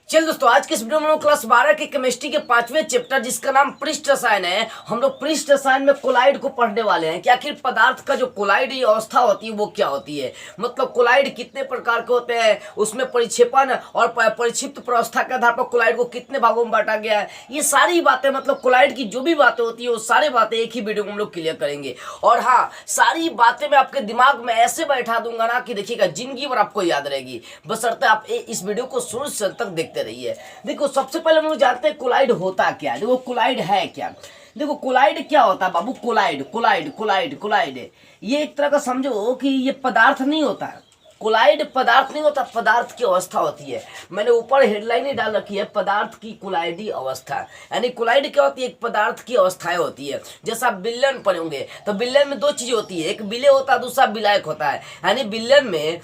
चल दोस्तों, आज के इस वीडियो में हम लोग क्लास 12 के केमिस्ट्री के 5वें चैप्टर जिसका नाम पृष्ठ रसायन है, हम लोग पृष्ठ रसायन में कोलाइड को पढ़ने वाले हैं कि आखिर पदार्थ का जो कोलाइड अवस्था होती है वो क्या होती है। मतलब कोलाइड कितने प्रकार के होते हैं, उसमें परिक्षेपण और परिक्षिप्त प्रावस्था के आधार पर कोलाइड को कितने भागों में बांटा गया है। ये सारी बातें, मतलब कोलाइड की जो भी बातें होती है वो सारी बातें एक ही वीडियो में हम लोग क्लियर करेंगे। और हाँ, सारी बातें मैं आपके दिमाग में ऐसे बैठा दूंगा ना कि देखिएगा जिंदगी भर आपको याद रहेगी, बशर्ते आप इस वीडियो को शुरू से अंत तक देखते रहिए। देखो, सबसे पहले हम लोग जानते हैं कोलाइड होता क्या है। देखो, कोलाइड है क्या। देखो, कोलाइड क्या होता है बाबू। कोलाइड कोलाइड कोलाइड कोलाइड ये एक तरह का समझो कि ये पदार्थ नहीं होता है। कोलाइड पदार्थ नहीं होता, पदार्थ की अवस्था होती है। मैंने ऊपर हेडलाइन ही डाल रखी है, पदार्थ की कोलाइडी अवस्था। यानी कोलाइड क्या होती है, एक पदार्थ की अवस्थाएं होती है। जैसा आप विलयन पढ़ोगे तो विलयन में दो चीजें होती है, एक विलेय होता है, दूसरा विलायक होता है। यानी विलयन में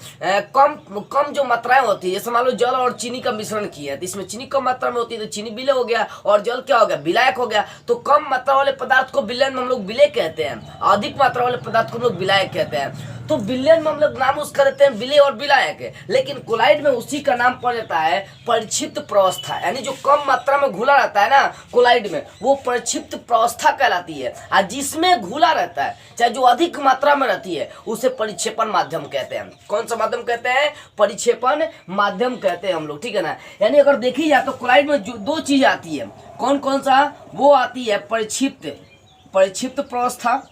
कम जो मात्राएं होती है, जैसे मान लो जल और चीनी का मिश्रण किया है तो इसमें चीनी कम मात्रा में होती है तो चीनी विलेय हो गया, और जल क्या हो गया, विलायक हो गया। तो कम मात्रा वाले पदार्थ को विलयन में हम लोग विलेय कहते हैं, अधिक मात्रा वाले पदार्थ को हम लोग विलायक कहते हैं। तो विलयन में हम लोग नाम उसका देते हैं विलेय और विलायक है, लेकिन कोलाइड में उसी का नाम पड़ जाता है परिक्षिप्त प्रावस्था। यानी जो कम मात्रा में घुला रहता है ना कोलाइड में, वो परिक्षिप्त प्रावस्था कहलाती है। और जिसमें घुला रहता है, चाहे जो अधिक मात्रा में रहती है, उसे परिक्षेपण माध्यम कहते हैं। कौन सा माध्यम कहते हैं, परिक्षेपण माध्यम कहते हैं हम लोग, ठीक है ना। यानी अगर देखी जाए तो कोलाइड में जो दो चीज आती है, कौन कौन सा, वो आती है परिक्षिप्त प्रावस्था,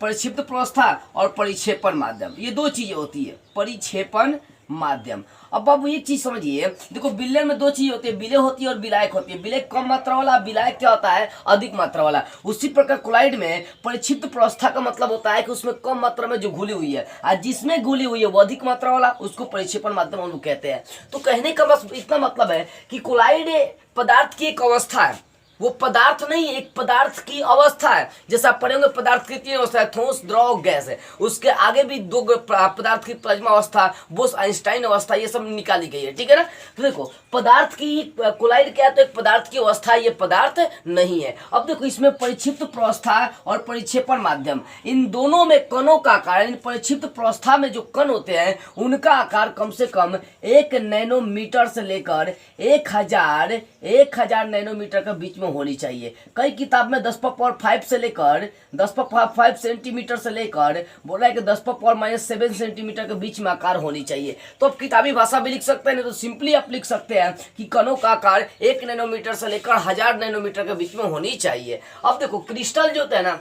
परिक्षिप्त प्रावस्था और परिक्षेपण माध्यम। ये दो चीजें होती है, परिक्षेपण माध्यम। अब बाबू एक चीज समझिए, देखो विलयन में दो चीज होती है, विलेय होती है और विलायक होती है। विलेय कम मात्रा वाला, विलायक क्या होता है, अधिक मात्रा वाला। उसी प्रकार कोलाइड में परिक्षिप्त प्रावस्था का मतलब होता है कि उसमें कम मात्रा में जो घुली हुई है, और जिसमें घुली हुई है वो अधिक मात्रा वाला, उसको परिक्षेपण माध्यम हम लोग कहते हैं। तो कहने का बस इतना मतलब है कि कोलाइड पदार्थ की एक अवस्था है, वो पदार्थ नहीं, एक पदार्थ की अवस्था है। जैसा आप पढ़ेंगे पदार्थ की तीन अवस्था है, ठोस, द्रव, गैस है। उसके आगे भी दो पदार्थ की प्लाज्मा अवस्था, बोस आइंस्टाइन अवस्था, ये सब निकाली गई है, ठीक है ना। तो देखो, पदार्थ की कोलाइड क्या है, तो एक पदार्थ की अवस्था, ये पदार्थ नहीं है। अब देखो, इसमें परिक्षिप्त प्रावस्था और परिक्षेपण माध्यम, इन दोनों में कणों का आकार, परिक्षिप्त प्रावस्था में जो कण होते हैं उनका आकार कम से कम 1 नैनोमीटर से लेकर 1000 नैनोमीटर के बीच में होनी चाहिए। कई किताब में 10⁵ से लेकर 10⁵ सेंटीमीटर से लेकर बोल रहा है कि 10⁻⁻7 सेंटीमीटर के बीच में आकार होनी चाहिए। तो आप किताबी भाषा भी लिख सकते हैं, नहीं तो सिंपली आप लिख सकते हैं कि कणों का आकार 1 नैनोमीटर से लेकर 1000 नैनोमीटर के बीच में होनी चाहिए। अब देखो, क्रिस्टल जो होता है ना,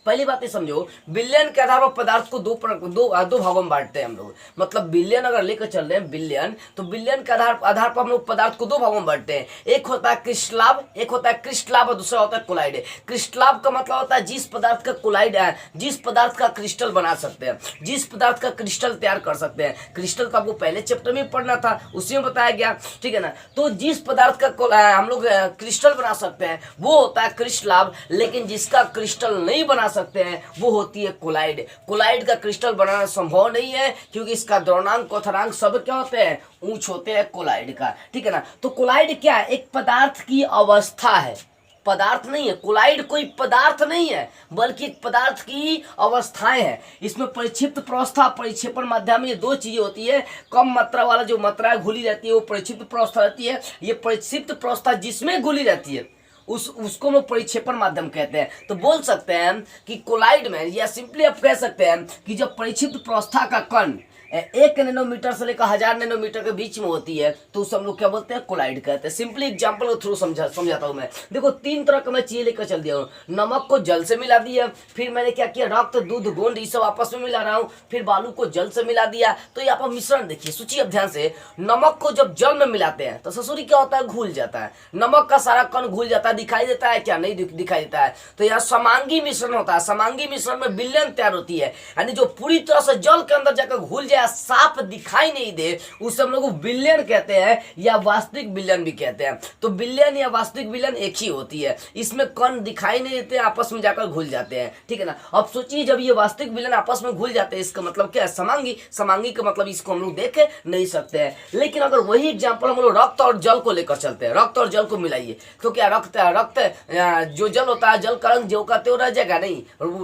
पहली बात ये समझो, विलयन के आधार पर पदार्थ को दो भागों में बांटते हैं हम लोग। मतलब विलयन अगर लेकर चल रहे हैं विलयन, तो विलयन के आधार पर हम लोग पदार्थ को दो भागों में बांटते हैं। एक होता है क्रिस्टलाभ, और दूसरा होता है कोलाइड। क्रिस्टलाभ का मतलब होता है जिस पदार्थ का कोलाइड है, जिस पदार्थ का क्रिस्टल बना सकते हैं, जिस पदार्थ का क्रिस्टल तैयार कर सकते हैं। क्रिस्टल का आपको पहले चैप्टर में पढ़ना था, उसी में बताया गया, ठीक है ना। तो जिस पदार्थ का हम लोग क्रिस्टल बना सकते हैं वो होता है क्रिस्टलाभ, लेकिन जिसका क्रिस्टल नहीं बना सकते हैं वो होती है कोलाइड। कोलाइड का क्रिस्टल बनाना संभव नहीं है, क्योंकि इसका द्रवणांक, क्वथनांक सब क्या होते हैं, ऊंच होते हैं कोलाइड का, ठीक है ना। तो कोलाइड क्या है, एक पदार्थ की अवस्था है, पदार्थ नहीं है। कोलाइड कोई पदार्थ नहीं है, बल्कि एक पदार्थ की अवस्थाएं हैं। इसमें परिक्षिप्त प्रावस्था, परिक्षेपण माध्यम, ये दो चीजें होती है। कम मात्रा वाला जो मात्रा घुली रहती है वो परिक्षिप्त प्रावस्था रहती है। ये परिक्षिप्त प्रावस्था जिसमें घुली रहती है उसको हम परिक्षेपण माध्यम कहते हैं। तो बोल सकते हैं कि कोलाइड में, या सिंपली आप कह सकते हैं कि जब परिक्षिप्त प्रावस्था का कण 1 नैनोमीटर से लेकर 1000 नैनोमीटर के बीच में होती है तो उसे हम लोग क्या बोलते हैं, कोलाइड कहते हैं। सिंपली एग्जांपल के थ्रू समझाता हूं मैं। देखो, 3 तरह का मैं चीजें लेकर चल दिया हूँ। नमक को जल से मिला दिया, फिर मैंने क्या किया, रक्त, दूध, गोंद, ये सब आपस में मिला रहा हूँ, फिर बालू को जल से मिला दिया। तो यहाँ पर मिश्रण देखिए, सोचिए अब ध्यान से। नमक को जब जल में मिलाते हैं तो ससुरी क्या होता है, घुल जाता है। नमक का सारा कण घुल जाता है, दिखाई देता है क्या, नहीं दिखाई देता है। तो यहाँ समांगी मिश्रण होता है। समांगी मिश्रण में विलयन तैयार होती है, यानी जो पूरी तरह से जल के अंदर जाकर घुल जाए, साफ दिखाई नहीं दे, उसे हम लोग विलयन कहते हैं, या वास्तविक विलयन भी कहते हैं। तो विलयन या वास्तविक विलयन एक ही होती है। इसमें कण दिखाई नहीं देते, आपस में जाकर घुल जाते हैं, ठीक है ना। अब सोचिए, जब ये वास्तविक विलयन आपस में घुल जाते हैं, इसका मतलब क्या है, समांगी। समांगी का मतलब इसको हम लोग देख नहीं सकते हैं। लेकिन अगर वही एग्जाम्पल हम लोग रक्त और जल को लेकर चलते हैं, रक्त और जल को मिलाइए, तो क्या रक्त जो जल होता है, जल का रंग जो का त्यों रह जाएगा, नहीं।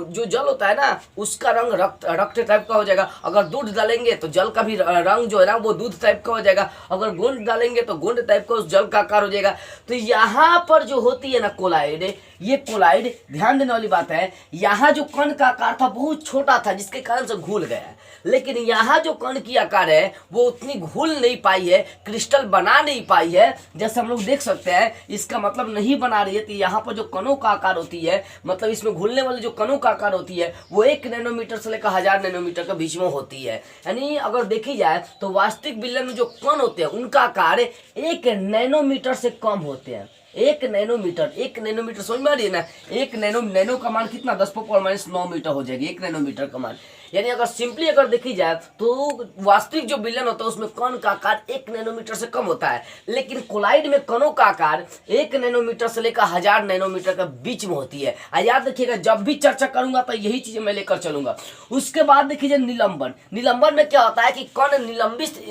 जो जल होता है ना, उसका रंग रक्त टाइप का हो जाएगा। अगर दूध डालेंगे डालेंगे तो जल का भी रंग जो है ना वो दूध टाइप का हो जाएगा, अगर गोंद डालेंगे तो गोंद टाइप का उस जल का आकार हो जाएगा। तो यहाँ पर जो होती है ना कोलाइड, ये कोलाइड ध्यान देने वाली बात है, यहाँ जो कण का आकार था बहुत छोटा था जिसके कारण से घुल गया, लेकिन यहाँ जो कण की आकार है वो उतनी घुल नहीं पाई है, क्रिस्टल बना नहीं पाई है। जैसे हम लोग देख सकते हैं, इसका मतलब नहीं बना रही है। तो यहाँ पर जो कणों का आकार होती है, मतलब इसमें घुलने वाली जो कणों का आकार होती है वो 1 नैनोमीटर से लेकर 1000 नैनोमीटर के बीच में होती है। यानी अगर देखी जाए तो वास्तविक विलयन में जो कण होते हैं उनका आकार 1 नैनोमीटर से कम होते हैं। 1 नैनोमीटर समझ में आ रही है ना। 1 नैनो का मान कितना 10⁻⁹ मीटर हो जाएगी 1 नैनोमीटर का मान। यानी अगर सिंपली अगर देखी जाए तो वास्तविक जो विलयन होता है उसमें कण का आकार 1 नैनोमीटर से कम होता है, लेकिन कोलाइड में कणों का आकार 1 नैनोमीटर से लेकर 1000 नैनोमीटर के बीच में होती है। याद रखिएगा, जब भी चर्चा करूंगा तो यही चीजें मैं लेकर चलूंगा। उसके बाद देखिए निलंबन। निलंबन में क्या होता है कि कण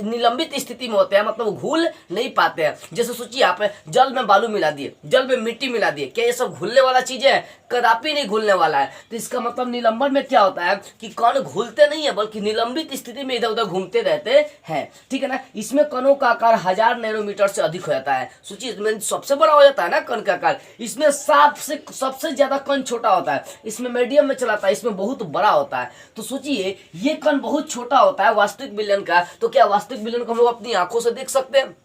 निलंबित स्थिति में होते हैं, मतलब घुल नहीं पाते हैं। जैसे सोचिए आप जल में बालू मिला दिए, जल में मिट्टी मिला दिए, क्या ये सब घुलने वाला चीज है? कदापि नहीं घुलने वाला है। तो इसका मतलब निलंबन में क्या होता है कि कण घुलते नहीं है बल्कि निलंबित स्थिति में इधर उधर घूमते रहते हैं, ठीक है ना। इसमें कणों का आकार 1000 नैनोमीटर से अधिक हो जाता है। सोचिए इसमें सबसे बड़ा हो जाता है ना कण का आकार, इसमें सबसे ज्यादा कण छोटा होता है, इसमें मीडियम में चलाता है, इसमें बहुत बड़ा होता है। तो सोचिए ये कण बहुत छोटा होता है वास्तविक विलयन का, तो क्या वास्तविक विलयन को हम लोग अपनी आंखों से देख सकते हैं?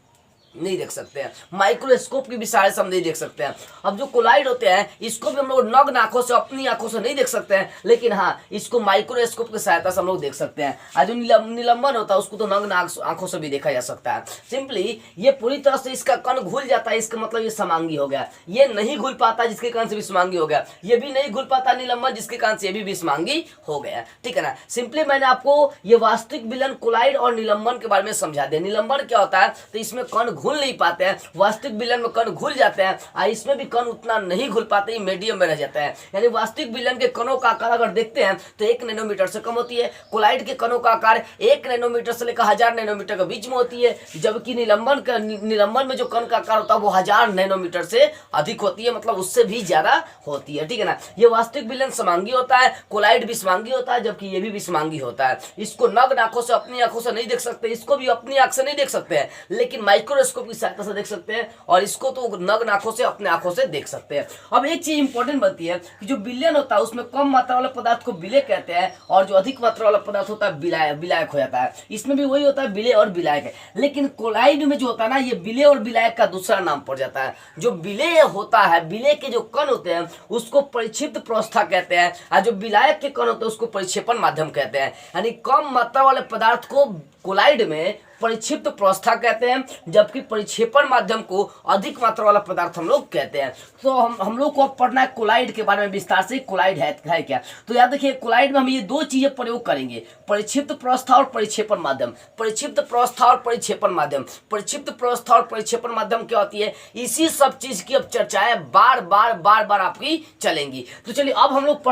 नहीं देख सकते हैं। माइक्रोस्कोप की भी सहायता से हम नहीं देख सकते हैं। अब जो कोलाइड होते हैं इसको भी हम लोग नग्न आंखों से अपनी आंखों से नहीं देख सकते हैं, लेकिन हाँ इसको माइक्रोस्कोप की सहायता से हम लोग देख सकते हैं। और जो निलंबन होता है उसको तो नग्न आंखों से भी देखा जा सकता है। सिंपली ये पूरी तरह से इसका कण घुल जाता है, इसका मतलब ये समांगी हो गया। ये नहीं घुल पाता जिसके कारण से विषमांगी हो गया, ये भी नहीं घुल पाता निलंबन जिसके कारण से ये भी विषमांगी हो गया, ठीक है ना। सिंपली मैंने आपको ये वास्तविक विलयन कोलाइड और निलंबन के बारे में समझा दिया। निलंबन क्या होता है तो इसमें कण घुल नहीं पाते हैं, वास्तविक विलयन में कण घुल जाते हैं और इसमें भी कण उतना नहीं घुल पाते, मीडियम में रह जाता है। यानी वास्तविक विलयन के कणों का आकार अगर देखते हैं तो 1 नैनोमीटर से कम होती है। कोलाइड के कणों का आकार 1 नैनोमीटर से लेकर 1000 नैनोमीटर के बीच में होती है, जबकि निलंबन में जो कण का आकार होता है वो 1000 नैनोमीटर से अधिक होती है, मतलब उससे भी ज्यादा होती है, ठीक है ना। ये वास्तविक विलयन समांगी होता है, कोलाइड विषमांगी होता है, जबकि ये भी विषमांगी होता है। इसको नग्न आंखों से अपनी आंखों से नहीं देख सकते, इसको भी अपनी आंख से नहीं देख सकते हैं, लेकिन माइक्रोस्कोप की सहायता से देख सकते हैं, और इसको तो नग्न आंखों से अपने आंखों से देख सकते हैं। अब एक चीज इंपॉर्टेंट बनती है कि जो विलयन होता है उसमें कम मात्रा वाले पदार्थ को विलेय कहते हैं, और जो अधिक मात्रा वाला पदार्थ होता है विलायक हो जाता है। इसमें भी वही होता है, विलेय और विलायक है। लेकिन कोलाइड में जो होता है ना, ये विलेय और विलायक का दूसरा नाम पड़ जाता है। जो विलेय होता है, विलेय के जो कण होते हैं उसको परिक्षिप्त प्रोस्था कहते हैं, और जो विलायक के कण होते हैं उसको परिक्षेपण माध्यम कहते हैं। यानी कम मात्रा वाले पदार्थ को कोलाइड में परिक्षिप्त प्रोस्था कहते हैं, जबकि परिक्षेपण माध्यम को अधिक मात्रा वाला पदार्थ हम लोग कहते हैं। तो हम लोग को अब पढ़ना है कोलाइड के बारे में विस्तार से। कोलाइड है क्या, तो याद रखिए कोलाइड में हम ये दो चीजें प्रयोग करेंगे, परिक्षिप्त प्रोस्था और परिक्षेपण माध्यम। परिक्षिप्त प्रोस्था और परिक्षेपण माध्यम, परिक्षिप्त प्रोस्था और परिक्षेपण माध्यम क्या होती है, इसी सब चीज की अब चर्चाएं बार बार आपकी चलेंगी। तो चलिए अब हम लोग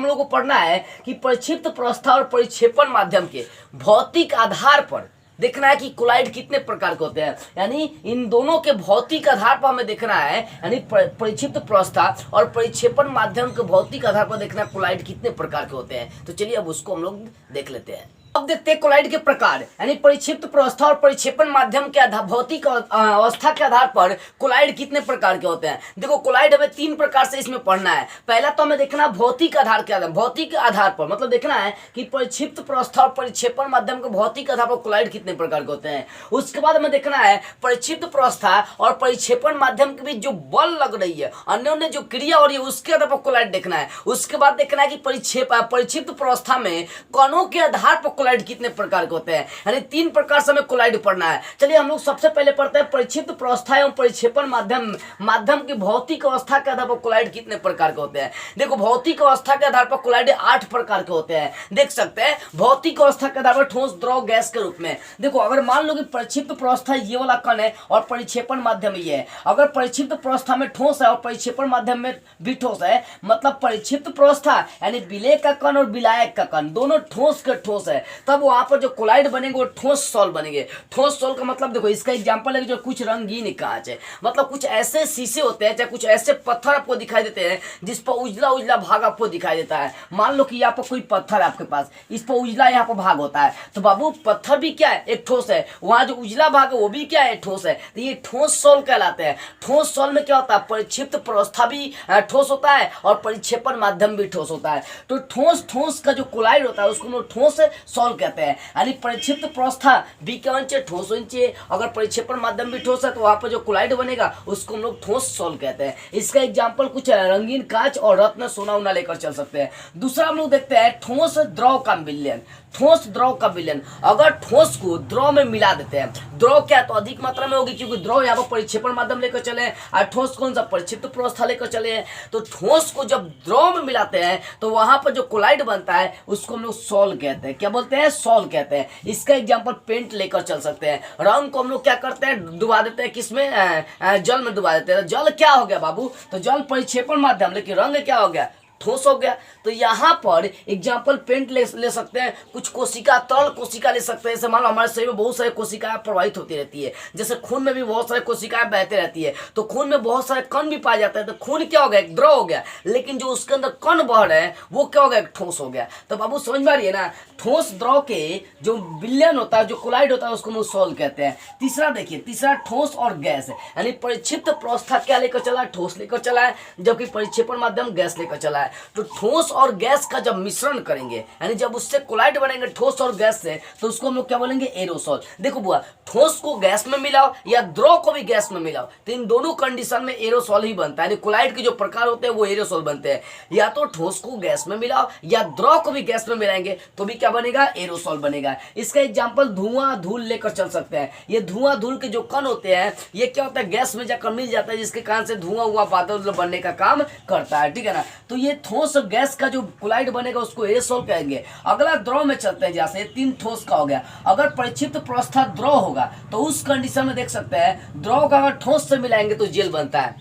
को पढ़ना है कि परिक्षिप्त प्रोस्था और परिक्षेपण माध्यम के भौतिक आधार पर देखना है कि कोलाइड कितने प्रकार के होते हैं। यानी इन दोनों के भौतिक आधार पर हमें देखना है, यानी परिक्षिप्त प्रोस्था और परिक्षेपण माध्यम के भौतिक आधार पर देखना है कोलाइड कितने प्रकार के होते हैं। तो चलिए अब उसको हम लोग देख लेते हैं। अब देखते हैं कोलाइड के प्रकार, यानी परिक्षिप्त प्रोस्था और परिक्षेपण माध्यम के भौतिक अवस्था के आधार पर कोलाइड कितने प्रकार के होते हैं। देखो कोलाइड हमें 3 प्रकार से इसमें पढ़ना है। पहला तो हमें देखना भौतिक आधार के आधार, भौतिक आधार पर मतलब देखना है कि परिक्षिप्त प्रोस्था और परिक्षेपण माध्यम के भौतिक आधार पर कोलाइड कितने प्रकार के होते हैं। उसके बाद हमें देखना है परिक्षिप्त प्रोस्था और परिक्षेपण माध्यम के बीच जो बल लग रही है, अन्योन्य जो क्रिया हो रही है, उसके आधार पर कोलाइड देखना है। उसके बाद देखना है कि परिक्षिप्त प्रोस्था में कणों के आधार पर कोलाइड कितने प्रकार के होते हैं। यानी 3 प्रकार से हमें कोलाइड पढ़ना है। चलिए हम लोग सबसे पहले पढ़ते हैं परिक्षिप्त प्रोस्था एवं परिक्षेपण माध्यम की भौतिक अवस्था के आधार पर कोलाइड कितने प्रकार के होते हैं। देखो भौतिक अवस्था के आधार पर कोलाइड 8 प्रकार के होते हैं, देख सकते हैं। भौतिक अवस्था के आधार पर ठोस, द्रव, गैस के रूप में। देखो अगर मान लो कि परिक्षिप्त प्रोस्था ये वाला कण है और परिक्षेपण माध्यम ये है, अगर परिक्षिप्त प्रोस्था में ठोस है और परिक्षेपण माध्यम में भी ठोस है, मतलब परिक्षिप्त प्रोस्था यानी विलेय का कण और विलायक का कण दोनों ठोस के ठोस है, तब वहां पर जो कोलाइड बनेंगे वो ठोस सॉल बनेंगे। ठोस सॉल का मतलब देखो, इसका एग्जांपल है जो कुछ रंगीन कांच है, मतलब कुछ ऐसे शीशे होते हैं, चाहे कुछ ऐसे पत्थर आपको दिखाई देते हैं जिस पर उजला उजला भाग आपको दिखाई देता है। मान लो कि यहाँ पर कोई पत्थर है आपके पास, इस पर उजला यहाँ पर भाग होता है, तो बाबू पत्थर भी क्या है, एक ठोस है। वहां जो उजला भाग है वो भी क्या है, ठोस है। तो ये ठोस सॉल कहलाते हैं। ठोस सॉल में क्या होता है, परिक्षिप्त प्रवस्था भी ठोस होता है और परिक्षेपण माध्यम भी ठोस होता है। तो ठोस ठोस का जो कोलाइड होता है उसको हम लोग ठोस सॉल कहते हैं। यानी परिक्षिप्त प्रवस्था बी क्या होनी चाहिए, ठोस होनी चाहिए। अगर परिक्षेपण माध्यम भी ठोस है तो वहां पर जो कोलाइड बनेगा उसको हम लोग ठोस सॉल कहते हैं। इसका एग्जाम्पल कुछ रंगीन कांच और रत्न सोना उना लेकर चल सकते हैं। दूसरा हम लोग देखते हैं ठोस द्रव का विलयन। ठोस द्रव का विलयन, अगर ठोस को द्रव में मिला देते हैं, द्रव क्या तो अधिक मात्रा में होगी क्योंकि द्रव यहाँ पर परिक्षेपण माध्यम लेकर चले और ठोस कौन सा, परिक्षिप्त प्रवस्था लेकर चले हैं। तो ठोस को जब द्रव में मिलाते हैं तो वहां पर जो कोलाइड बनता है उसको हम लोग सॉल कहते हैं। क्या बोलते हैं, सॉल कहते हैं। इसका एग्जाम्पल पेंट लेकर चल सकते हैं। रंग को हम लोग क्या करते हैं, डुबा देते हैं किसमें, जल में डुबा देते हैं। जल क्या हो गया बाबू, तो जल परिक्षेपण माध्यम, लेकिन रंग क्या हो गया, ठोस हो गया। तो यहाँ पर एग्जाम्पल पेंट ले सकते हैं, कुछ कोशिका, तरल कोशिका ले सकते हैं। जैसे मान लो हमारे शरीर में बहुत सारी कोशिकाएं प्रवाहित होती रहती है, जैसे खून में भी बहुत सारी कोशिकाएं बहते रहती है, तो खून में बहुत सारे कण भी पाए जाते हैं। तो खून क्या हो गया, एक द्रव हो गया, लेकिन जो उसके अंदर कण बह रहे हैं वो क्या हो गया, एक ठोस हो गया। तो बाबू समझ में आ रही है ना, ठोस द्रव के जो विलयन होता है, जो कोलाइड होता है उसको हम सॉल्व कहते हैं। तीसरा देखिए, तीसरा ठोस और गैस है। यानी परिक्षिप्त प्रवस्था क्या लेकर चला है, ठोस लेकर चला है, जबकि परिक्षेपण माध्यम गैस लेकर चला है। तो ठोस और गैस का जब मिश्रण करेंगे, यानी जब उससे कोलाइड बनेंगे ठोस और गैस से, तो उसको हम लोग क्या बोलेंगे, एरोसॉल। देखो बुआ, ठोस को गैस में मिलाओ या द्रव को भी गैस में मिलाओ, तो इन दोनों कंडीशन में एरोसॉल ही बनता है। यानी कोलाइड के जो प्रकार होते हैं वो एरोसॉल बनते हैं। या तो ठोस को गैस में मिलाओ या द्रव को भी गैस में मिलाएंगे तो भी क्या बनेगा, एरोसॉल बनेगा। इसका एग्जाम्पल धुआं धूल लेकर चल सकते हैं। ये धुआं धूल के जो कण होते हैं ये क्या होता है, गैस में जाकर मिल जाता है, जिसके कारण से धुआं हुआ बादल बनने का काम करता है। ठीक है ना, तो ये ठोस गैस का जो कोलाइड बनेगा उसको एरोसॉल कहेंगे। अगला द्रव में चलते हैं, जैसे 3 ठोस का हो गया। अगर परिक्षिप्त प्रवस्था द्रव होगा तो उस कंडीशन में देख सकते हैं, द्रव का अगर ठोस से मिलाएंगे तो जेल बनता है।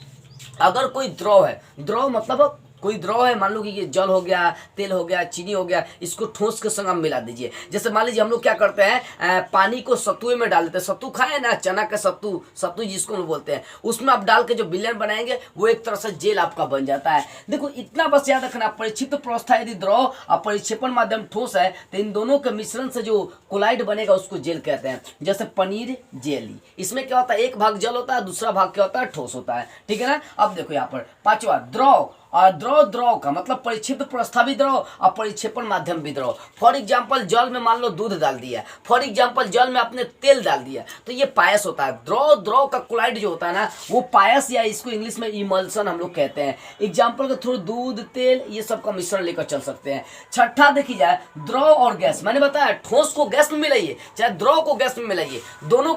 अगर कोई द्रव है, द्रव मतलब कोई द्रव है, मान लो कि ये जल हो गया, तेल हो गया, चीनी हो गया, इसको ठोस के संग आप मिला दीजिए। जैसे मान लीजिए हम लोग क्या करते हैं, पानी को सत्तुए में डाल देते हैं। सत्तू खाए ना, चना का सत्तू, सत्तू जिसको हम बोलते हैं, उसमें आप डाल के जो विलयन बनाएंगे वो एक तरह से जेल आपका बन जाता है। देखो इतना बस याद रखना, परिक्षिप्त प्रवस्था यदि द्रव और परिक्षेपण माध्यम ठोस है तो इन दोनों के मिश्रण से जो कोलाइड बनेगा उसको जेल कहते हैं। जैसे पनीर जेली, इसमें क्या होता है, एक भाग जल होता है, दूसरा भाग क्या होता है, ठोस होता है। ठीक है ना। अब देखो यहाँ पर पांचवा द्रव, और द्रव का मतलब परिक्षिप्त प्रवस्था भी द्रव और परिक्षेपण माध्यम भी द्रव। फॉर एग्जांपल जल में मान लो दूध डाल दिया, फॉर एग्जांपल जल में आपने तेल डाल दिया, तो ये पायस होता है। द्रव का कोलाइड जो होता है ना वो पायस, या इसको इंग्लिश में इमल्सन हम लोग कहते हैं। एग्जाम्पल के थ्रू दूध, तेल ये सब का मिश्रण लेकर चल सकते हैं। छठा देखी जाए, द्रव और गैस। मैंने बताया ठोस को गैस में मिलाइए चाहे द्रव को गैस में मिलाइए, दोनों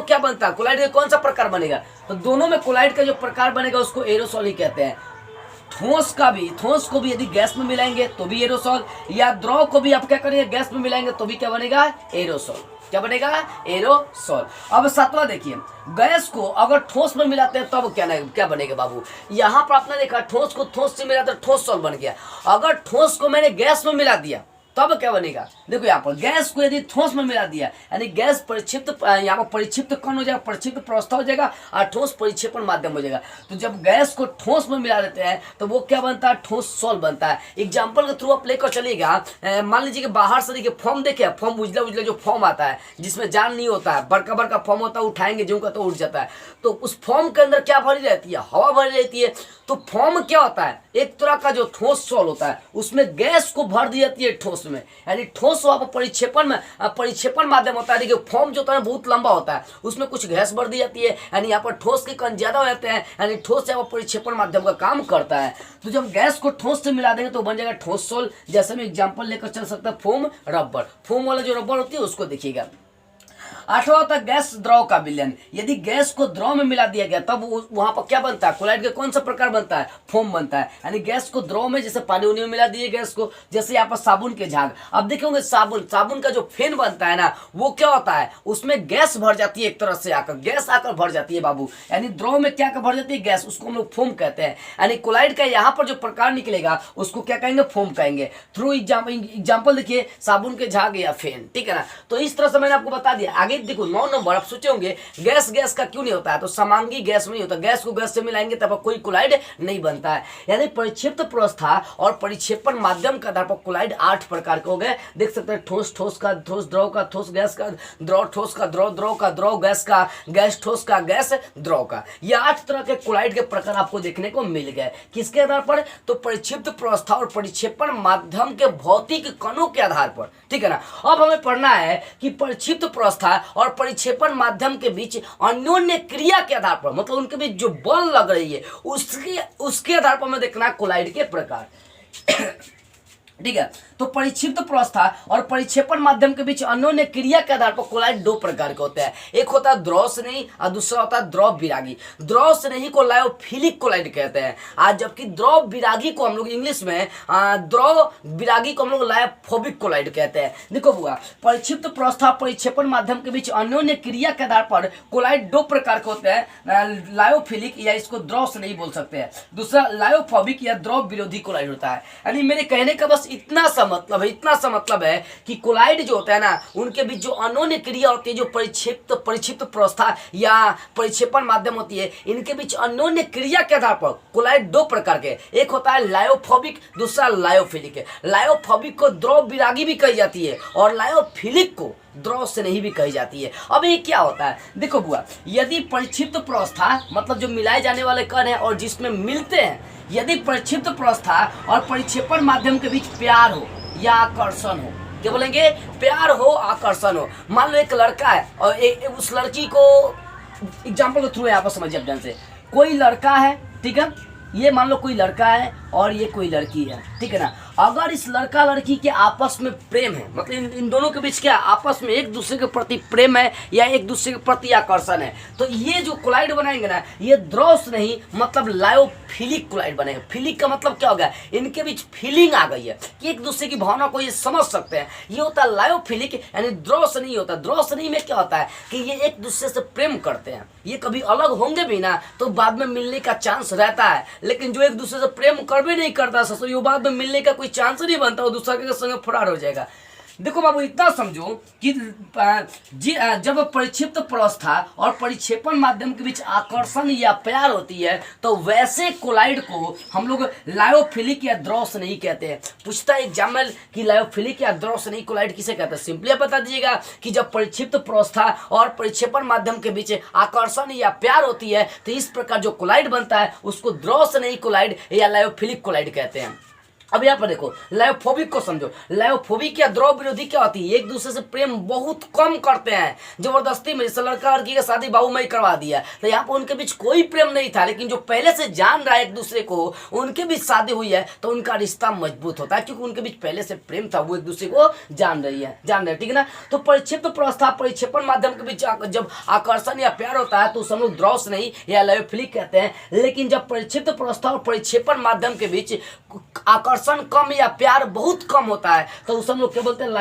क्या बनता है, कोलाइड का कौन सा प्रकार बनेगा, तो दोनों में कोलाइड का जो प्रकार बनेगा उसको एरोसॉल ही कहते हैं। ठोस को भी यदि गैस में मिलाएंगे तो भी एरोसॉल, या द्रव को भी आप क्या करेंगे, गैस में मिलाएंगे तो भी क्या बनेगा, एरोसॉल। क्या बनेगा, एरोसॉल। अब सातवां देखिए, गैस को अगर ठोस में मिलाते हैं तब क्या बनेगा बाबू। यहाँ पर आपने देखा ठोस को ठोस से मिलाते ठोस सॉल बन गया। अगर ठोस को मैंने गैस में मिला दिया तब क्या बनेगा, देखो यहाँ पर गैस को यदि ठोस में मिला दिया, यानी गैस परिक्षिप्त, यहाँ पर परिक्षिप्त कण हो जाएगा, परिक्षिप्त प्रवस्था हो जाएगा और ठोस परिक्षेपण माध्यम हो जाएगा। तो जब गैस को ठोस में मिला देते हैं तो वो क्या बनता है, ठोस सॉल बनता है। एग्जाम्पल के थ्रू आप लेकर चलिएगा, मान लीजिए कि बाहर से देखिए फॉर्म, देखे फॉर्म उजला उजला जो फॉर्म आता है जिसमें जान नहीं होता है, बड़का बड़का फॉर्म होता है, उठाएंगे जो का तो उठ जाता है। तो उस फॉर्म के अंदर क्या भरी रहती है, हवा भरी रहती है। तो फॉर्म क्या होता है, एक तरह का जो ठोस सॉल होता है, उसमें गैस को भर दी जाती है ठोस में, यानी ठोस वहां पर परिक्षेपण माध्यम होता है। देखिए फॉर्म जो होता है बहुत लंबा होता है, उसमें कुछ गैस भर दी जाती है, यानी यहाँ पर ठोस के कण ज्यादा हो जाते हैं, यानी ठोस यहाँ पर परिक्षेपण माध्यम का काम करता है। तो जब गैस को ठोस से मिला देंगे तो बन जाएगा ठोस सॉल। जैसे मैं एग्जाम्पल लेकर चल सकता है, फोम रबर, फोम वाला जो रबर होती है उसको देखिएगा। 8वां होता है गैस द्रव का विलयन। यदि गैस को द्रव में मिला दिया गया तब वहां पर क्या बनता है, कोलाइड का कौन सा प्रकार बनता है, फोम बनता है। यानी गैस को द्रव में, जैसे पानी उनी में मिला दिए गैस को, जैसे यहाँ पर साबुन के झाग। अब देखेंगे साबुन का जो फेन बनता है ना, वो क्या होता है, उसमें गैस भर जाती है, एक तरह से आकर गैस आकर भर जाती है बाबू। यानी द्रव में क्या भर जाती है, गैस, उसको हम लोग फोम कहते हैं। यानी कोलाइड का यहाँ पर जो प्रकार निकलेगा उसको क्या कहेंगे, फोम कहेंगे। थ्रू एग्जाम्पल देखिए, साबुन के झाग या फेन, ठीक है ना। तो इस तरह से मैंने आपको बता दिया। आगे देखो 9 नंबर, आप सोचे होंगे गैस का क्यों नहीं होता है, तो समांगी गैस में नहीं होता, गैस को गैस से मिलाएंगे तब कोई कोलाइड नहीं बनता है। यानी परिक्षिप्त प्रोस्था और परिक्षेपण माध्यम के आधार पर कोलाइड 8 प्रकार के हो गए। देख सकते हैं, ठोस का ठोस, द्रव का ठोस, गैस का द्रव, ठोस का द्रव, द्रव का द्रव, गैस का गैस, ठोस का गैस, द्रव का। ये 8 तरह के कोलाइड के प्रकार आपको देखने को मिल गए। किसके आधार पर, तो परिक्षिप्त प्रोस्था और परिक्षेपण माध्यम के भौतिक कणों के आधार पर, ठीक है ना। अब हमें पढ़ना है कि परिक्षिप्त प्रोस्था और परिक्षेपण माध्यम के बीच अन्योन्य क्रिया के आधार पर, मतलब उनके बीच जो बल लग रही है उसके आधार पर हमें देखना कोलाइड के प्रकार। ठीक है, तो परिक्षिप्त प्रोस्था और परिक्षेपण माध्यम के बीच अन्योन्य क्रिया के आधार पर कोलाइड 2 प्रकार के होते हैं। एक होता है द्रव स्नेही और दूसरा होता है द्रव विरागी। द्रव स्नेही को लायोफिलिक कोलाइड कहते हैं, आज जबकि द्रव विरागी को हम लोग इंग्लिश में द्रव विरागी को हम लोग लायोफोबिक कोलाइड कहते हैं। देखो बुआ, परिक्षिप्त प्रोस्था परिक्षेपण माध्यम के बीच अन्योन्य क्रिया के आधार पर कोलाइड 2 प्रकार के होते हैं, लायोफिलिक या इसको द्रव स्नेही बोल सकते हैं, दूसरा लायोफोबिक या द्रव विरोधी कोलाइड होता है। यानी मेरे कहने का बस इतना सा मतलब है कि कोलाइड जो होता है ना, उनके बीच जो अन्योन्य क्रिया होती है, जो परिक्षिप्त प्रोस्था या परिक्षेपण माध्यम होती है, इनके बीच अन्योन्य क्रिया के आधार पर कोलाइड 2 प्रकार के, एक होता है लायोफोबिक, दूसरा लायोफिलिक है। लायोफोबिक को द्रव विरागी भी कही जाती है और लायोफिलिक को द्रव से नहीं भी कही जाती है। अब ये क्या होता है, देखो बुआ, यदि परिक्षिप्त प्रोस्था मतलब जो मिलाए जाने वाले कण हैं और जिसमें मिलते हैं, यदि परिक्षिप्त प्रोस्था और परिक्षेपण माध्यम के बीच प्यार हो या आकर्षण हो, क्या बोलेंगे, प्यार हो, आकर्षण हो। मान लो एक लड़का है और उस लड़की को, एग्जाम्पल के थ्रू यहाँ पर समझिए ध्यान से, कोई लड़का है, ठीक है, ये मान लो कोई लड़का है और ये कोई लड़की है, ठीक है ना। अगर इस लड़का लड़की के आपस में प्रेम है, मतलब इन दोनों के बीच क्या आपस में एक दूसरे के प्रति प्रेम है या एक दूसरे के प्रति आकर्षण है, तो ये जो कोलाइड बनाएंगे ना, ये द्रव से नहीं मतलब लायोफिलिक कोलाइड बनेगा। फिलिक का मतलब क्या हो गया, इनके बीच फीलिंग आ गई है कि एक दूसरे की भावना को ये समझ सकते हैं, ये होता है लायोफिलिक। यानी द्रव से नहीं होता। द्रव से नहीं में क्या होता है कि ये एक दूसरे से प्रेम करते हैं, ये कभी अलग होंगे भी ना तो बाद में मिलने का चांस रहता है, लेकिन जो एक दूसरे से प्रेम कर भी नहीं करता ससुर, ये बाद में मिलने का कोई चांस नहीं बनता, वो दूसरे के संग फरार हो जाएगा। देखो बाबू, इतना समझो कि जब परिक्षिप्त प्रोस्था और परिक्षेपण माध्यम के बीच आकर्षण या प्यार होती है तो वैसे कोलाइड को हम लोग लायोफिलिक या द्रव स्नेही कहते हैं। पूछता है एग्जाम्पल कि लायोफिलिक या द्रव स्नेही कोलाइड किसे कहते हैं, सिंपली बता दीजिएगा कि जब परिक्षिप्त प्रोस्था और परिक्षेपण माध्यम के बीच आकर्षण या प्यार होती है तो इस प्रकार जो कोलाइड बनता है उसको द्रव स्नेही कोलाइड या लायोफिलिक कोलाइड कहते हैं। अब यहाँ पर देखो, लायोफोबिक को समझो। लायोफोबिक या द्रव विरोधी क्या होती है, एक दूसरे से प्रेम बहुत कम करते हैं जबरदस्ती में। जैसे लड़का लड़की की शादी बाबू मैं करवा दिया, तो यहाँ पर उनके बीच कोई प्रेम नहीं था, लेकिन जो पहले से जान रहा है एक दूसरे को, उनके बीच शादी हुई है तो उनका रिश्ता मजबूत होता है, क्योंकि उनके बीच पहले से प्रेम था, वो एक दूसरे को जान रहे, ठीक है ना। तो परिक्षिप्त प्रोस्था परिक्षेपण माध्यम के बीच जब आकर्षण या प्यार होता है तो उसे हम लोग द्रव स्नेही या लायोफिलिक कहते हैं। लेकिन जब परिक्षिप्त प्रोस्था और परिक्षेपण माध्यम के बीच आकर्षण कम या प्यार बहुत कम होता है तो उसे हम लोग क्या बोलते हैं,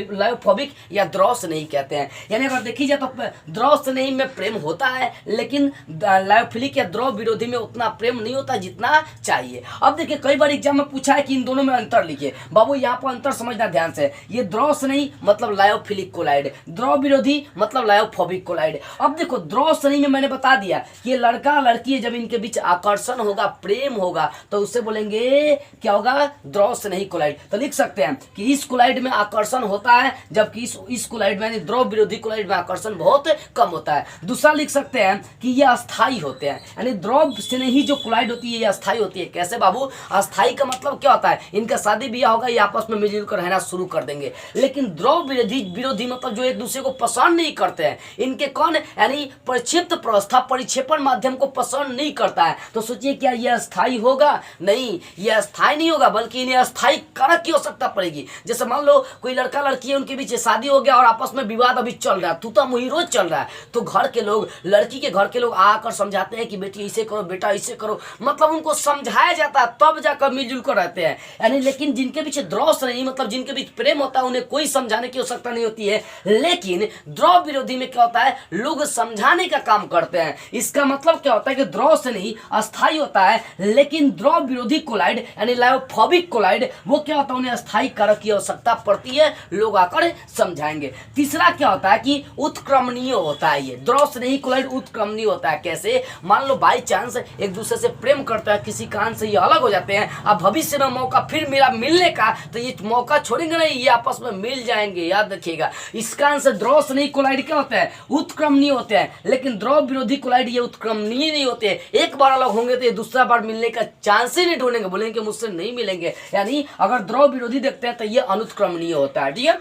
लायोफोबिक या द्रव स्नेही कहते हैं। यानी अगर देखी जाए तो द्रव स्नेही में प्रेम होता है, लेकिन लायोफिलिक या द्रव विरोधी में उतना प्रेम नहीं होता जितना चाहिए। अब देखिए, कई बार एग्जाम में पूछा है कि इन दोनों में अंतर लिखिए। बाबू यहाँ पर अंतर समझना ध्यान से, ये द्रव स्नेही मतलब लायोफिलिक कोलाइड, द्रव विरोधी मतलब लायोफोबिक कोलाइड। अब देखो, द्रव स्नेही में मैंने बता दिया कि ये लड़का लड़की है, जब इनके बीच आकर्षण होगा, प्रेम होगा, तो उससे बोलेंगे क्या होगा, द्रव स्नेही कोलाइड। तो लिख सकते हैं कि इस कोलाइड में आकर्षण होता है, जबकि इस कोलाइड में, द्रव विरोधी कोलाइड में आकर्षण बहुत कम होता है। दूसरा लिख सकते हैं कि ये अस्थाई होते हैं, यानी द्रव स्नेही जो कोलाइड होती है ये अस्थाई होती है। कैसे बाबू, अस्थाई का मतलब क्या होता है, इनका शादी ब्याह होगा, ये आपस में मिलजुल कर रहना शुरू कर देंगे। लेकिन द्रव विरोधी मतलब जो एक दूसरे को पसंद नहीं करते हैं, इनके कौन, यानी परिक्षिप्त प्रोस्था परिक्षेपण माध्यम को पसंद नहीं करता है। तो सोचिए क्या ये अस्थाई होगा, नहीं, ये अस्थाई नहीं होगा, बल्कि बल्कि इन्हें अस्थायी कारक की आवश्यकता पड़ेगी। जैसे मान लो कोई लड़का लड़की है, उनके बीच शादी हो गया और आपस में विवाद अभी चल रहा है, तू मुही रोज चल रहा है, तो घर के लोग, लड़की के घर के लोग आकर समझाते हैं कि बेटी ऐसे करो, बेटा ऐसे करो, मतलब उनको समझाया जाता है, तब जाकर मिलजुल कर रहते हैं। यानी लेकिन जिनके पीछे द्रोष नहीं, मतलब जिनके बीच प्रेम होता है, उन्हें कोई समझाने की आवश्यकता नहीं होती है। लेकिन द्रव विरोधी में क्या होता है, लोग समझाने का काम करते हैं। इसका मतलब क्या होता है कि द्रव से नहीं अस्थायी होता है, लेकिन द्रव विरोधी कोलाइड यानी लायोफोबिक कोलाइड वो क्या होता है, उन्हें अस्थायी कारक की आवश्यकता पड़ती है, लोग आकर समझाएंगे। तीसरा क्या होता है कि उत्क्रमणीय होता है। ये द्रव से नहीं कोलाइड उत्क्रमणीय होता है। कैसे, मान लो बाई चांस एक दूसरे से प्रेम करता है, किसी कारण से ये अलग हो जाते हैं, अब भविष्य में मौका फिर मिला मिलने का, तो ये मौका छोड़ेंगे नहीं, ये आपस में मिल जाएंगे, याद रखिएगा। इस कारण से द्रव से नहीं कोलाइड क्या होता है, उत्क्रमणीय होते हैं। लेकिन द्रव विरोधी कोलाइड ये उत्क्रमणीय नहीं होते। एक बार अलग होंगे तो ये दूसरा बार मिलने का चांस ही नहीं ढूंढेंगे, बोलेंगे मुझसे नहीं मिलेंगे। यानी अगर द्रव विरोधी देखते हैं तो ये अनुत्क्रमणीय होता है। ठीक है,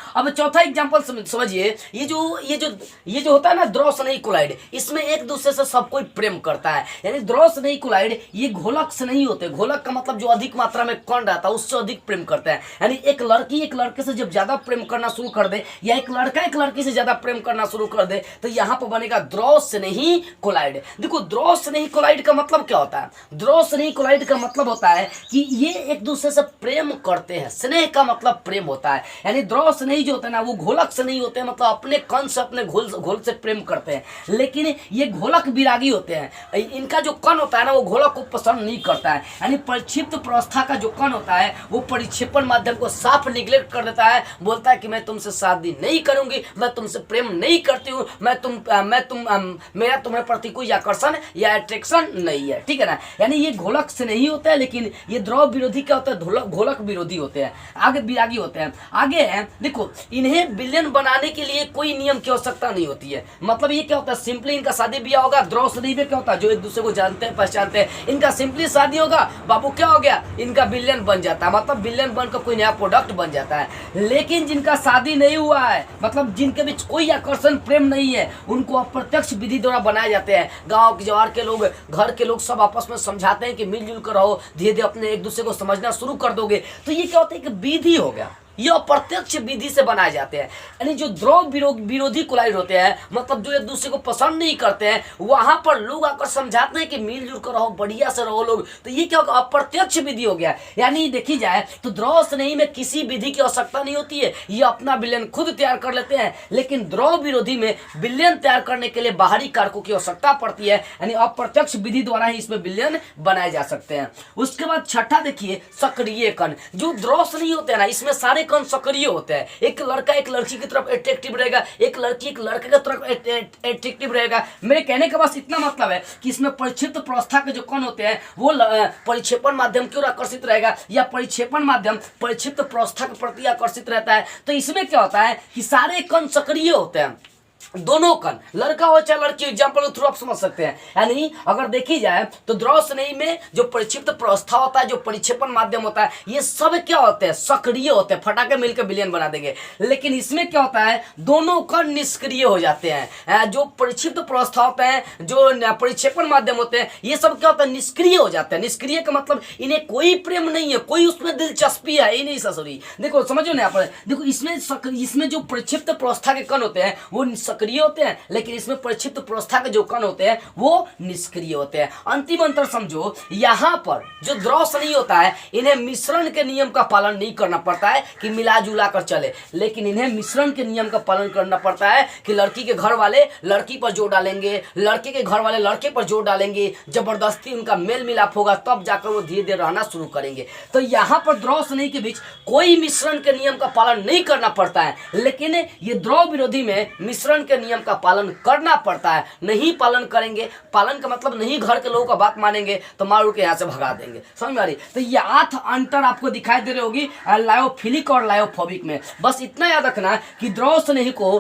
अब चौथा एग्जांपल समझिए। ये जो होता है ना द्रव स्नेही कोलाइड, इसमें एक दूसरे से सब कोई प्रेम करता है। यानी द्रव स्नेही कोलाइड ये घोलक से नहीं होते। घोलक का मतलब जो अधिक मात्रा में कण रहता है उससे अधिक प्रेम करता है। यानी एक लड़की एक लड़के से जब ज्यादा प्रेम करना शुरू कर दे, या एक लड़का एक लड़की से ज्यादा प्रेम करना शुरू कर दे, तो यहाँ पर बनेगा द्रव स्नेही कोलाइड। देखो द्रव स्नेही कोलाइड का मतलब क्या होता है, द्रव स्नेही कोलाइड का मतलब होता है कि ये एक दूसरे से प्रेम करते हैं। स्नेह का मतलब प्रेम होता है। यानी द्रव स्नेही जो होता है ना वो घोलक से नहीं होते हैं, मतलब अपने कण से अपने घोल से प्रेम करते हैं। लेकिन ये घोलक विरागी होते हैं। इनका जो कण होता है ना वो घोलक को पसंद नहीं करता है। यानी परिक्षिप्त प्रावस्था का जो कण होता है वो परिक्षेपण माध्यम को साफ निग्लेक्ट कर देता है, बोलता है कि मैं तुमसे शादी नहीं करूंगी, मैं तुमसे प्रेम नहीं करती हूँ, मेरा तुम्हारे प्रति कोई आकर्षण या अट्रैक्शन नहीं है। ठीक है ना, यानी ये घोलक से नहीं होता है, लेकिन ये द्रव विरोधी क्या होता है, घोलक विरोधी होते हैं, आगे विरागी होते हैं। आगे है देखो, इन्हें विलेन बनाने के लिए कोई नियम की आवश्यकता नहीं होती है। मतलब ये क्या होता है, सिंपली इनका शादी ब्याह होगा। द्रव स्नेही में क्या होता है, जो एक दूसरे को जानते हैं पहचानते हैं, इनका सिंपली शादी होगा, बाबू क्या हो गया, इनका विलेन बन जाता है। मतलब विलेन बनकर कोई नया प्रोडक्ट बन जाता है। लेकिन जिनका शादी नहीं हुआ है, मतलब जिनके बीच कोई आकर्षण प्रेम नहीं है, उनको अप्रत्यक्ष विधि द्वारा बनाए जाते हैं। गाँव के जवार के लोग, घर के लोग सब आपस में समझाते हैं कि मिलजुल कर रहो, धीरे धीरे अपने एक दूसरे को समझना शुरू कर दोगे। तो ये क्या होता है कि विधि हो गया, ये अप्रत्यक्ष विधि से बनाए जाते हैं। यानी जो द्रव विरोधी कोलाइड होते हैं, मतलब जो एक दूसरे को पसंद नहीं करते हैं, वहां पर लोग आकर समझाते हैं कि मिलजुल कर रहो, बढ़िया से रहो लोग। तो ये क्या होगा, अप्रत्यक्ष विधि हो गया। यानी देखी जाए तो द्रव स्नेही में किसी विधि की आवश्यकता नहीं होती है, ये अपना विलेन खुद तैयार कर लेते हैं। लेकिन द्रव विरोधी में विलेन तैयार करने के लिए बाहरी कारकों की आवश्यकता पड़ती है। यानी अप्रत्यक्ष विधि द्वारा ही इसमें विलेन बनाए जा सकते हैं। उसके बाद छठा देखिए, सक्रिय कण। जो द्रव स्नेही होते हैं ना, इसमें सारे कण सक्रिय होते हैं। एक लड़का एक लड़की की तरफ अट्रैक्टिव रहेगा, एक लड़की एक लड़के की तरफ अट्रैक्टिव रहेगा। मेरे कहने का बस इतना मतलब है कि इसमें परिक्षिप्त प्रावस्था के जो कण होते हैं वो परिक्षेपण माध्यम की ओर आकर्षित रहेगा, या परिक्षेपण माध्यम परिक्षिप्त प्रावस्था के प्रति आकर्षित रहता है। तो इसमें क्या होता है कि सारे कण सक्रिय होते हैं, दोनों कण, लड़का हो चाहे लड़की, एग्जाम्पल के थ्रू आप समझ सकते हैं। यानी अगर देखी जाए तो द्रव स्नेही में जो परिक्षिप्त प्रावस्था होता है, जो परिक्षेपण माध्यम होता है, ये सब क्या होते हैं, सक्रिय होते हैं, फटाके मिलकर विलेन बना देंगे। लेकिन इसमें क्या होता है, दोनों कण निष्क्रिय हो जाते हैं। जो परिक्षिप्त प्रावस्था होते हैं, जो परिक्षेपण माध्यम होते हैं, ये सब क्या होता है, निष्क्रिय हो जाते हैं। निष्क्रिय का मतलब इन्हें कोई प्रेम नहीं है, कोई उसमें दिलचस्पी है ही नहीं। ससुरी देखो, समझो ना आप, देखो इसमें जो परिक्षिप्त प्रावस्था के कण होते हैं वो सक्रिय होते हैं, लेकिन इसमें परिक्षिप्त प्रावस्था के जो कण होते हैं वो निष्क्रिय होते हैं। अंतिम अंतर समझो, यहाँ पर जो द्रव स्नेही होता है, इन्हें मिश्रण के नियम का पालन नहीं करना पड़ता है कि मिला जुला कर चले, लेकिन इन्हें मिश्रण के नियम का पालन करना पड़ता है कि लड़की के घर वाले लड़की पर जोर डालेंगे, लड़के के घर वाले लड़के पर जोर डालेंगे, जबरदस्ती उनका मेल मिलाप होगा, तब जाकर वो धीरे धीरे रहना शुरू करेंगे। तो यहाँ पर द्रव स्नेही के बीच कोई मिश्रण के नियम का पालन नहीं करना पड़ता है, लेकिन ये द्रव विरोधी में मिश्रण के नियम का पालन करना पड़ता है। नहीं पालन करेंगे, पालन का मतलब नहीं घर के लोगों का बात मानेंगे तो मारू के यहाँ से भगा देंगे। समझ में आ रही? तो ये 8 अंतर आपको दिखाई दे रही होगी लायोफिलिक और लायोफोबिक में। बस इतना याद रखना कि द्रव स्नेही को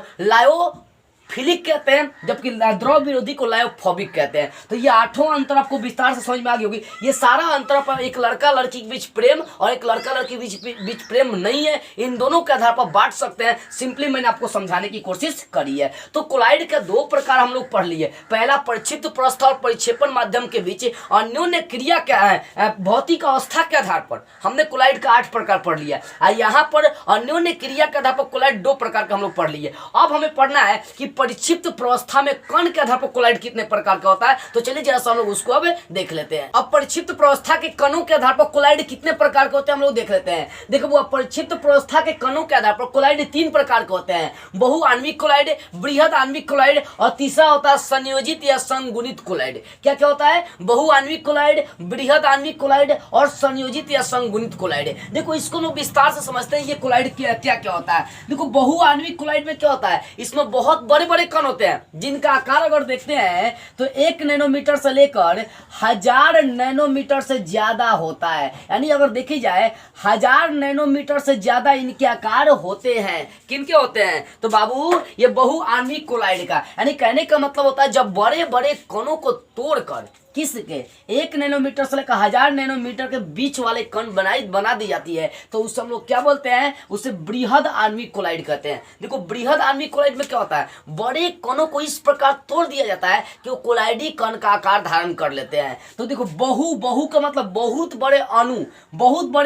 फिलिक कहते हैं, जबकि द्रव विरोधी को लायोफोबिक कहते हैं। तो ये 8 अंतर आपको विस्तार से समझ में आ गई होगी। ये सारा अंतर पर एक लड़का लड़की के बीच प्रेम और एक लड़का लड़की के बीच प्रेम नहीं है, इन दोनों के आधार पर बांट सकते हैं। सिंपली मैंने आपको समझाने की कोशिश करी है। तो कोलाइड के 2 प्रकार हम लोग पढ़ लिए। पहला परिक्षिप्त प्रस्थ और परिक्षेपण माध्यम के बीच अन्योन्य क्रिया क्या है, भौतिक अवस्था के आधार पर हमने कोलाइड का 8 प्रकार पढ़ लिया। यहाँ पर अन्योन्य क्रिया के आधार पर कोलाइड 2 प्रकार का हम लोग पढ़ लिए। अब हमें पढ़ना है कि परिक्षिप्त प्रवस्था में कण के आधार पर कोलाइड कितने प्रकार का होता है। तो चलिए जरा सा हम लोग उसको अब देख लेते हैं। अब परिक्षिप्त प्रवस्था के कणों के आधार पर कोलाइड कितने प्रकार के होते हैं हम लोग देख लेते हैं। देखो वो परिक्षिप्त प्रवस्था के कणों के आधार पर कोलाइड 3 प्रकार के होते हैं, बहुआण्विक कोलाइड, बृहद आणविक कोलाइड और तीसरा होता है संयोजित या संगुणित कोलाइड। क्या क्या होता है, बहुआण्विक कोलाइड, बृहद आणविक कोलाइड और संयोजित या संगुणित कोलाइड। देखो इसको लोग विस्तार से समझते हैं ये कोलाइड क्या क्या होता है। देखो बहुआण्विक कोलाइड में क्या होता है, इसमें बहुत बड़े बड़े कण होते हैं जिनका आकार अगर देखते हैं तो 1 नैनोमीटर से लेकर 1000 नैनोमीटर से ज्यादा होता है। यानी अगर देखी जाए 1000 नैनोमीटर से ज्यादा इनके आकार होते हैं। किनके होते हैं, तो बाबू ये बहुआण्विक कोलाइड का। यानी कहने का मतलब होता है जब बड़े बड़े कणों को तोड़कर किसके 1 नैनोमीटर से लेकर 1000 नैनोमीटर के बीच वाले कण बना दी जाती है तो उसे हम लोग क्या बोलते हैं, उसे बृहद आणविक कोलाइड कहते हैं। देखो बृहद आणविक कोलाइड में क्या होता है, बड़े कणों को इस प्रकार तोड़ दिया जाता है कि वो कोलाइडी कण का आकार धारण कर लेते हैं। तो देखो बहु का मतलब बहुत बड़े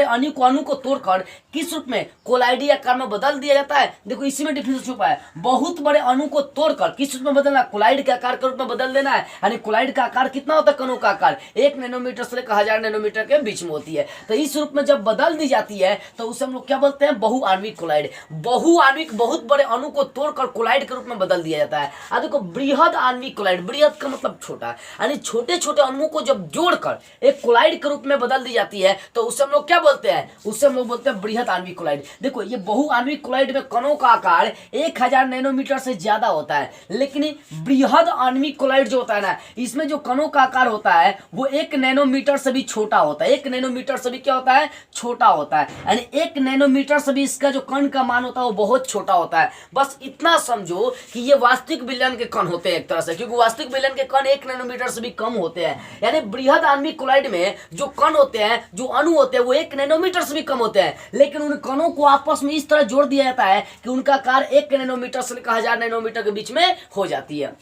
अणु को तोड़कर किस रूप में, कोलाइडी आकार में बदल दिया जाता है। देखो इसी में डिफरेंस छुपा है, बहुत बड़े अणु को तोड़कर किस रूप में बदलना, कोलाइड के आकार के रूप में बदल देना है। यानी कोलाइड का आकार कितना होता है, कणों का आकार 1 नैनोमीटर से लेकर 1000 नैनोमीटर के बीच में होती है। तो इस रूप में जब बदल दी जाती है तो उसे हम लोग क्या बोलते हैं, बहुआण्विक कोलाइड। बहुआण्विक बहुत बड़े अणु को तोड़कर कोलाइड के रूप में बदल दिया जाता है। देखो बृहद आणविक कोलाइड, बृहद का मतलब छोटा, यानी छोटे छोटे अणुओं को जब जोड़कर एक कोलाइड के रूप में बदल दी जाती है तो उसे हम लोग क्या बोलते हैं, उसे हम लोग बोलते हैं बृहद आणविक कोलाइड। देखो ये बहुआण्विक कोलाइड में कणों का आकार 1000 नैनोमीटर से ज्यादा होता है, लेकिन बृहद आणविक कोलाइड जो होता है ना, इसमें जो कणों का आकार होता है वो 1 नैनोमीटर से भी छोटा होता है। 1 नैनोमीटर से भी क्या होता है, छोटा होता है। यानी 1 नैनोमीटर से भी इसका जो कण का मान होता है वो बहुत छोटा होता है। बस इतना समझो कि ये वास्तविक विलयन के कण होते हैं एक तरह से, क्योंकि वास्तविक विलयन के कण 1 नैनोमीटर से भी कम होते हैं। यानी बृहद आणविक कोलाइड में जो कण होते हैं, जो अणु होते हैं वो 1 नैनोमीटर से भी कम होते हैं, लेकिन उन कणों को आपस में इस तरह जोड़ दिया जाता है कि उनका आकार 1 नैनोमीटर से लेकर 1000 नैनोमीटर के बीच में हो जाती है।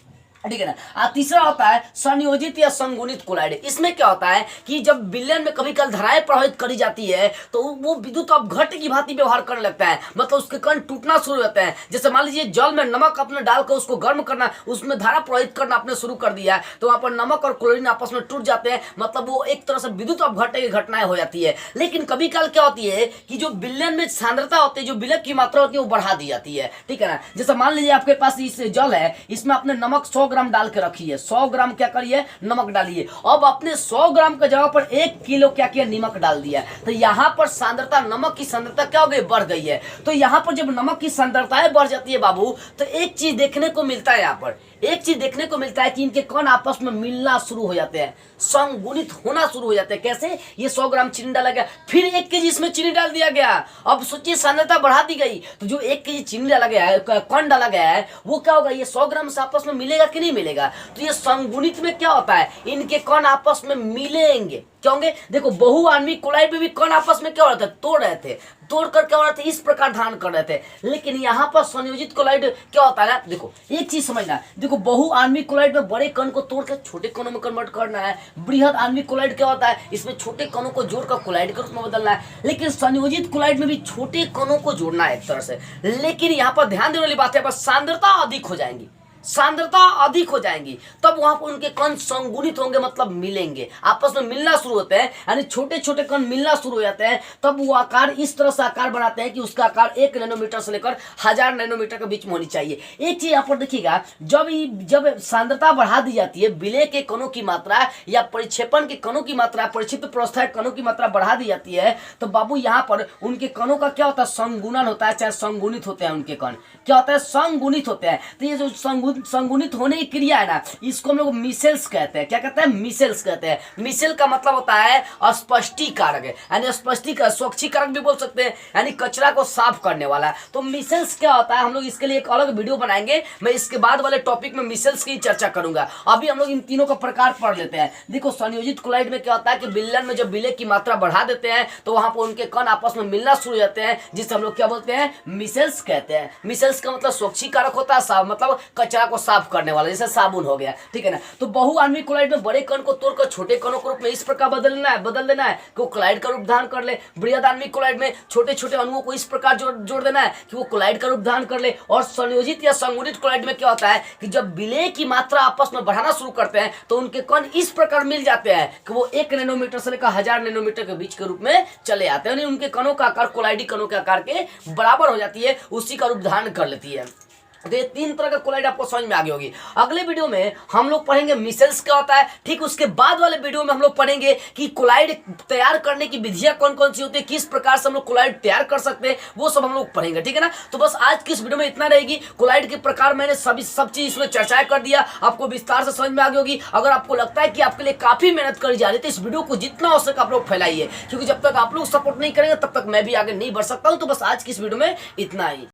ठीक है ना। तीसरा होता है संयोजित या संगुणित कोलाइड। इसमें क्या होता है कि जब विलयन में कभी कल धाराएं प्रभावित करी जाती है तो वो विद्युत अपघट्ट की भांति व्यवहार करने लगता है, मतलब उसके कण टूटना शुरू हो जाते हैं। जैसे मान लीजिए जल में नमक अपने डालकर उसको गर्म करना, उसमें धारा प्रभावित करना आपने शुरू कर दिया है तो वहां पर नमक और क्लोरीन आपस में टूट जाते हैं, मतलब वो एक तरह से विद्युत अपघट्ट की घटनाएं हो जाती है। लेकिन कभी कल क्या होती है कि जो विलयन में सांद्रता होती है, जो विलयन की मात्रा होती है वो बढ़ा दी जाती है। ठीक है ना। जैसे मान लीजिए आपके पास इस जल है, इसमें आपने नमक 100 ग्राम डाल के रखी, 100 ग्राम क्या करिए, नमक डालिए। अब आपने 100 ग्राम का जगह पर 1 किलो क्या किया, नमक डाल दिया। तो यहां पर सांद्रता, नमक की सांद्रता क्या हो गई, बढ़ गई है। तो यहां पर जब नमक की सांद्रताएं बढ़ जाती है बाबू, तो एक चीज देखने को मिलता है, यहां पर एक चीज देखने को मिलता है कि इनके कण आपस में मिलना शुरू हो जाते हैं, संगुणित होना शुरू हो जाते हैं। कैसे, ये 100 ग्राम चीनी डाला गया, फिर 1 केजी इसमें चीनी डाल दिया गया। अब सोचिए सांद्रता बढ़ा दी गई, तो जो 1 केजी चीनी डाला गया है, कण डाला गया है, वो क्या होगा, ये 100 ग्राम से आपस में मिलेगा कि नहीं मिलेगा। तो ये संगुणित में क्या होता है, इनके कण आपस में मिलेंगे। क्या होंगे, देखो बहुआण्विक कोलाइड में भी कण आपस में क्या हो रहे थे, तोड़ रहे थे, तोड़कर क्या हो रहे थे, इस प्रकार धारण कर रहे थे। लेकिन यहाँ पर संयोजित कोलाइड क्या होता है ना, देखो एक चीज समझना, देखो बहुआण्विक कोलाइड में बड़े कण को तोड़कर छोटे कणों में कन्वर्ट करना है। बृहद आणविक कोलाइड क्या होता है, इसमें छोटे कणों को जोड़कर कोलाइड के रूप में बदलना है। लेकिन संयोजित कोलाइड में भी छोटे कणों को जोड़ना है एक तरह से। लेकिन यहाँ पर ध्यान देने वाली बात है, बस सांद्रता अधिक हो जाएंगी, सांद्रता अधिक हो जाएंगी, तब वहां पर उनके कण संगुणित होंगे, मतलब मिलेंगे, आपस में मिलना शुरू होते हैं। यानी छोटे छोटे कण मिलना शुरू हो जाते हैं, तब वो आकार इस तरह से आकार बनाते हैं कि उसका आकार 1 नैनोमीटर से लेकर 1000 नैनोमीटर के बीच में होनी चाहिए। एक चीज यहाँ पर देखिएगा, जब सांद्रता बढ़ा दी जाती है, विलय के कणों की मात्रा या परिक्षेपण के कणों की मात्रा, परिक्षिप्त प्रवस्था के कणों की मात्रा बढ़ा दी जाती है, तो बाबू यहाँ पर उनके कणों का क्या होता है, संगुणन होता है, चाहे संगुणित होते हैं। उनके कण क्या होता है, संगुणित होते हैं। तो ये जो संगुणित संगुणित होने की क्रिया है ना, इसको हम लोग मिसेल्स कहते हैं। क्या कहते हैं? मिसेल्स कहते हैं। मिसेल का मतलब होता है स्पष्टीकारक, यानी स्पष्टीकरण, स्वच्छीकरण भी बोल सकते हैं, यानी कचरा को साफ करने वाला। तो मिसेल्स क्या होता है, हम लोग इसके लिए एक अलग वीडियो बनाएंगे। मैं इसके बाद वाले टॉपिक में मिसेल्स की चर्चा करूंगा। अभी हम लोग इन तीनों का प्रकार पढ़ लेते हैं। देखो, संयोजित क्लोराइड में क्या होता है कि विलयन में जब विलय की मात्रा बढ़ा देते हैं तो वहां पर उनके कण आपस में मिलना शुरू हो जाते हैं, जिसे हम लोग क्या बोलते हैं? मिसेल्स कहते हैं। मिसेल्स का मतलब स्वच्छीकारक होता है, मतलब कचरा को साफ करने वाला, जैसे साबुन हो गया, ठीक है ना। तो बहुआण्विक क्लोराइड में बड़े कण को तोड़कर छोटे कणों के रूप में इस प्रकार बदल देना है कि वो क्लोराइड का रूप धारण कर ले। बृहद आणविक क्लोराइड में छोटे छोटे अणुओं को इस प्रकार जोड़ देना है कि वो क्लोराइड का रूप धारण कर ले। और संयोजित या संगुणित क्लोराइड में क्या होता है कि जब विलय की मात्रा आपस में बढ़ाना शुरू करते हैं तो उनके कण इस प्रकार मिल जाते हैं कि वो 1 नैनोमीटर से लेकर 1000 नैनोमीटर के बीच के रूप में चले आते हैं। उनके कणों का आकार कोलाइडी कणों के आकार के बराबर हो जाती है, उसी का रूप धारण कर लेती है। तो ये 3 तरह का कोलाइड आपको समझ में आ गई होगी। अगले वीडियो में हम लोग पढ़ेंगे मिसेल्स क्या होता है। ठीक, उसके बाद वाले वीडियो में हम लोग पढ़ेंगे कि कोलाइड तैयार करने की विधियां कौन कौन सी होती है, किस प्रकार से हम लोग कोलाइड तैयार कर सकते हैं, वो सब हम लोग पढ़ेंगे, ठीक है ना। तो बस आज की इस वीडियो में इतना रहेगी। कोलाइड के प्रकार मैंने सब चीज इसमें चर्चाएं कर दिया, आपको विस्तार से समझ में आ गई होगी। अगर आपको लगता है कि आपके लिए काफी मेहनत करी जा रही है तो इस वीडियो को जितना हो सके आप लोग फैलाइए, क्योंकि जब तक आप लोग सपोर्ट नहीं करेंगे तब तक मैं भी आगे नहीं बढ़ सकता हूं। तो बस आज की इस वीडियो में इतना ही।